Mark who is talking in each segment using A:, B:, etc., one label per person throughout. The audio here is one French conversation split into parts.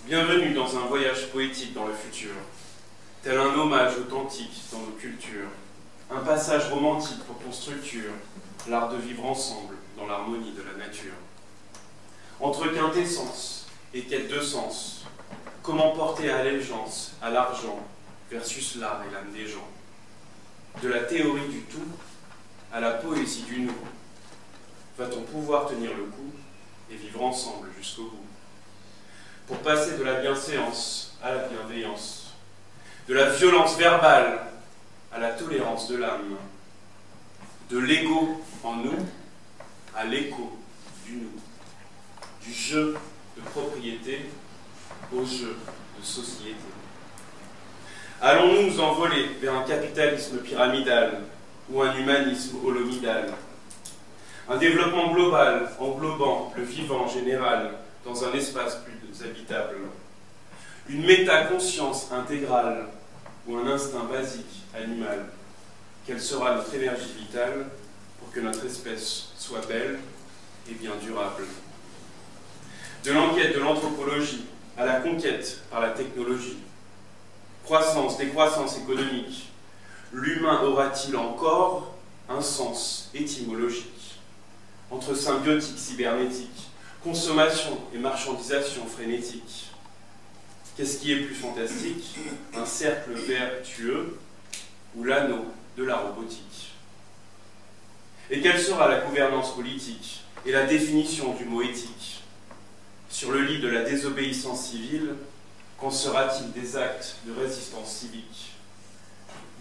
A: Bienvenue dans un voyage poétique dans le futur, tel un hommage authentique dans nos cultures, un passage romantique pour ton structure, l'art de vivre ensemble dans l'harmonie de la nature. Entre quintessence et quête de sens, comment porter allégeance à l'argent versus l'art et l'âme des gens. De la théorie du tout à la poésie du nous, va-t-on pouvoir tenir le coup et vivre ensemble jusqu'au bout? Pour passer de la bienséance à la bienveillance, de la violence verbale à la tolérance de l'âme, de l'ego en nous à l'écho du nous, du jeu de propriété au jeu de société. Allons-nous nous envoler vers un capitalisme pyramidal ou un humanisme holomidal? Un développement global englobant le vivant général dans un espace plus habitable. Une métaconscience intégrale ou un instinct basique animal. Quelle sera notre énergie vitale pour que notre espèce soit belle et bien durable? De l'enquête de l'anthropologie à la conquête par la technologie. Croissance, décroissance économique. L'humain aura-t-il encore un sens étymologique? Entre symbiotique cybernétique, consommation et marchandisation frénétique. Qu'est-ce qui est plus fantastique? Un cercle vertueux ou l'anneau de la robotique? Et quelle sera la gouvernance politique et la définition du mot éthique? Sur le lit de la désobéissance civile, qu'en sera-t-il des actes de résistance civique?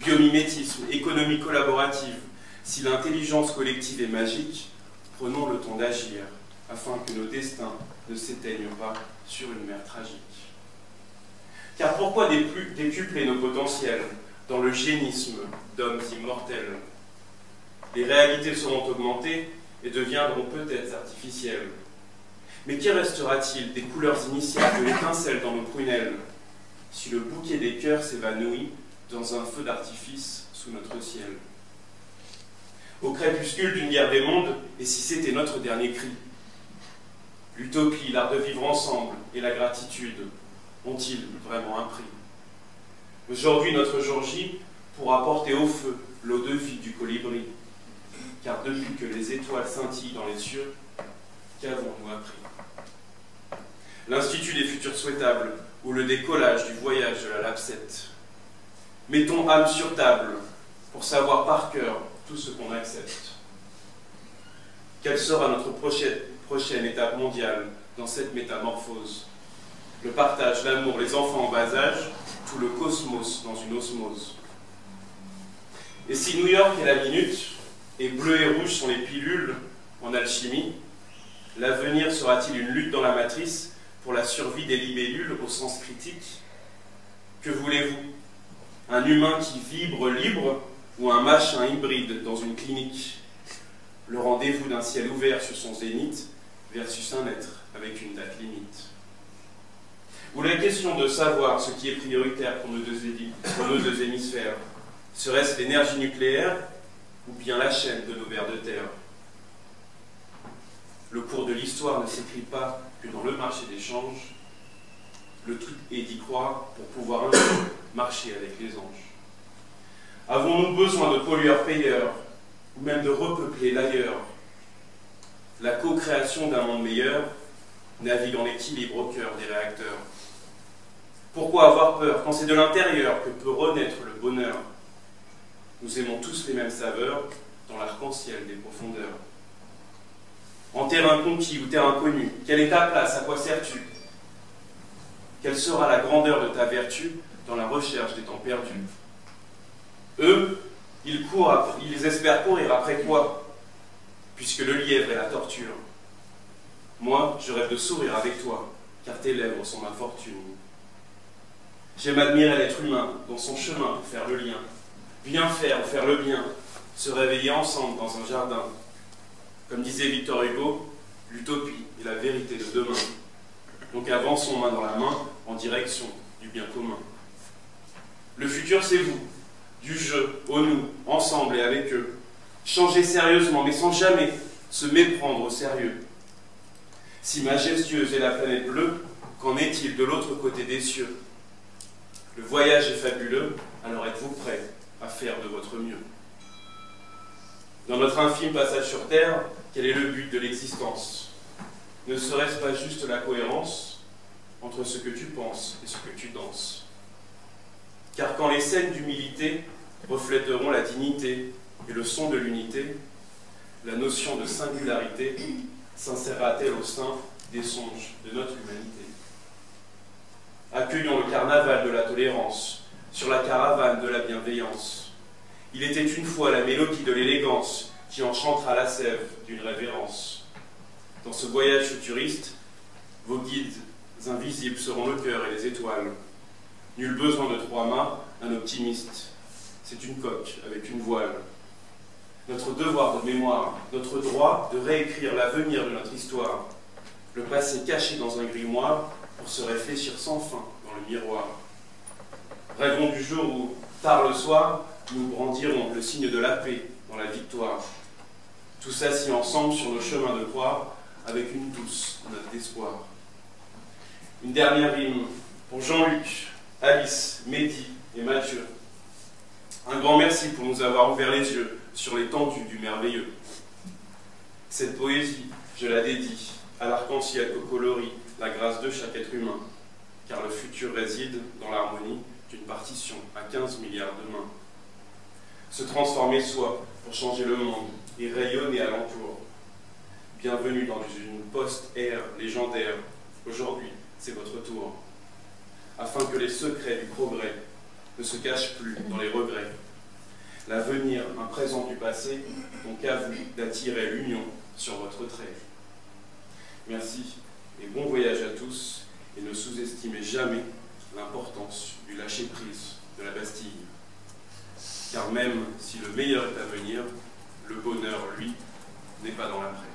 A: Biomimétisme, économie collaborative, si l'intelligence collective est magique, prenons le temps d'agir, afin que nos destins ne s'éteignent pas sur une mer tragique. Car pourquoi décupler nos potentiels dans le génisme d'hommes immortels? Les réalités seront augmentées et deviendront peut-être artificielles. Mais qui restera-t-il des couleurs initiales de l'étincelle dans nos prunelles, si le bouquet des cœurs s'évanouit dans un feu d'artifice sous notre ciel? Au crépuscule d'une guerre des mondes, et si c'était notre dernier cri? L'utopie, l'art de vivre ensemble et la gratitude ont-ils vraiment un prix? Aujourd'hui, notre jour J pourra porter au feu l'eau de vie du colibri, car depuis que les étoiles scintillent dans les cieux, qu'avons-nous appris? L'Institut des futurs souhaitables ou le décollage du voyage de la lapsette. Mettons âme sur table pour savoir par cœur tout ce qu'on accepte. Quelle sera notre prochaine étape mondiale dans cette métamorphose? Le partage, l'amour, les enfants en bas âge, tout le cosmos dans une osmose. Et si New York est la minute, et bleu et rouge sont les pilules en alchimie, l'avenir sera-t-il une lutte dans la matrice pour la survie des libellules au sens critique? Que voulez-vous? Un humain qui vibre libre ou un machin hybride dans une clinique? Le rendez-vous d'un ciel ouvert sur son zénith versus un être avec une date limite. Ou la question de savoir ce qui est prioritaire pour nos deux hémisphères. Serait-ce l'énergie nucléaire ou bien la chaîne de nos vers de terre? Le cours de l'histoire ne s'écrit pas que dans le marché d'échange. Le truc est d'y croire pour pouvoir un jour marcher avec les anges. Avons-nous besoin de pollueurs-payeurs ou même de repeupler l'ailleurs? La co-création d'un monde meilleur navigue en équilibre au cœur des réacteurs. Pourquoi avoir peur quand c'est de l'intérieur que peut renaître le bonheur? Nous aimons tous les mêmes saveurs dans l'arc-en-ciel des profondeurs. En terrain conquis ou terrain connu, quelle est ta place? À quoi sers-tu? Quelle sera la grandeur de ta vertu dans la recherche des temps perdus? Eux, ils espèrent courir après toi, puisque le lièvre est la torture. Moi, je rêve de sourire avec toi, car tes lèvres sont ma fortune. J'aime admirer l'être humain dans son chemin pour faire le lien, bien faire ou faire le bien, se réveiller ensemble dans un jardin. Comme disait Victor Hugo, l'utopie est la vérité de demain. Donc avançons main dans la main en direction du bien commun. Le futur, c'est vous. Du jeu au nous, ensemble et avec eux. Changer sérieusement, mais sans jamais se méprendre au sérieux. Si majestueuse est la planète bleue, Qu'en est-il de l'autre côté des cieux? Le voyage est fabuleux, alors êtes-vous prêts à faire de votre mieux? Dans notre infime passage sur Terre, quel est le but de l'existence? Ne serait-ce pas juste la cohérence entre ce que tu penses et ce que tu danses? Car quand les scènes d'humilité reflèteront la dignité et le son de l'unité, la notion de singularité s'insérera-t-elle au sein des songes de notre humanité? Accueillons le carnaval de la tolérance sur la caravane de la bienveillance. Il était une fois la mélodie de l'élégance qui enchantera la sève d'une révérence. Dans ce voyage futuriste, vos guides invisibles seront le cœur et les étoiles. Nul besoin de 3 mâts, un optimiste. C'est une coque avec une voile. Notre devoir de mémoire, notre droit de réécrire l'avenir de notre histoire, le passé caché dans un grimoire pour se réfléchir sans fin dans le miroir. Rêvons du jour où, tard le soir, nous brandirons le signe de la paix dans la victoire. Tous assis ensemble sur nos chemins de croix, avec une douce note d'espoir. Une dernière rime pour Jean-Luc, Alice, Mehdi et Mathieu. Un grand merci pour nous avoir ouvert les yeux sur l'étendue du merveilleux. Cette poésie, je la dédie à l'arc-en-ciel que colorie la grâce de chaque être humain, car le futur réside dans l'harmonie d'une partition à 15 milliards de mains. Se transformer soi pour changer le monde et rayonner alentour. Bienvenue dans une post-ère légendaire. Aujourd'hui, c'est votre tour. Afin que les secrets du progrès ne se cachent plus dans les regrets. L'avenir, un présent du passé, n'ont qu'à vous d'attirer l'union sur votre trait. Merci et bon voyage à tous, et ne sous-estimez jamais l'importance du lâcher-prise de la Bastille. Car même si le meilleur est à venir, le bonheur, lui, n'est pas dans l'après.